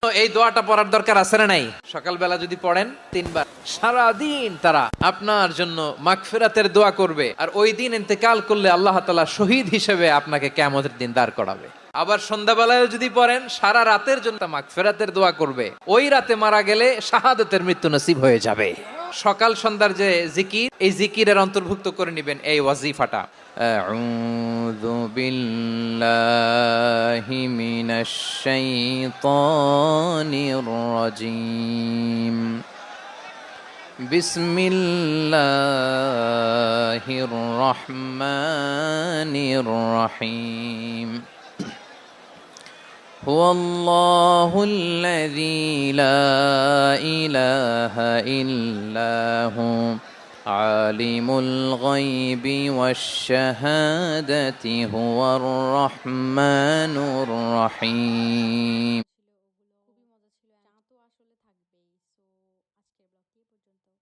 এই দোয়াটা পড়ার দরকার আছে না নাই? সকালবেলা যদি পড়েন 3 বার, সারাদিন তারা আপনার জন্য মাগফিরাতের দোয়া করবে। আর ওই দিন ইন্তেকাল করলে আল্লাহ তাআলা শহীদ হিসেবে আপনাকে কিয়ামতের দিন দাঁড় করাবে। আবার সন্ধ্যাবেলায় যদি পড়েন, সারা রাতের জন্য মাগফিরাতের দোয়া করবে। ওই রাতে মারা গেলে শাহাদাতের মৃত্যু নসিব হয়ে যাবে। সকাল সন্ধ্যার যে জিকির, এই জিকিরের অন্তর্ভুক্ত করে নেবেন এই ওয়াজিফাটা। আউযু বিল্লাহি মিনাশ শাইতানির রাজীম। বিসমিল্লাহির রহমানির রহিম। হুয়াল্লাহু আল্লাযী লা ইলাহা ইল্লা হু আলিমুল গায়বি ওয়াশ শাহাদাতি হুয়ার রহমানুর রহিম।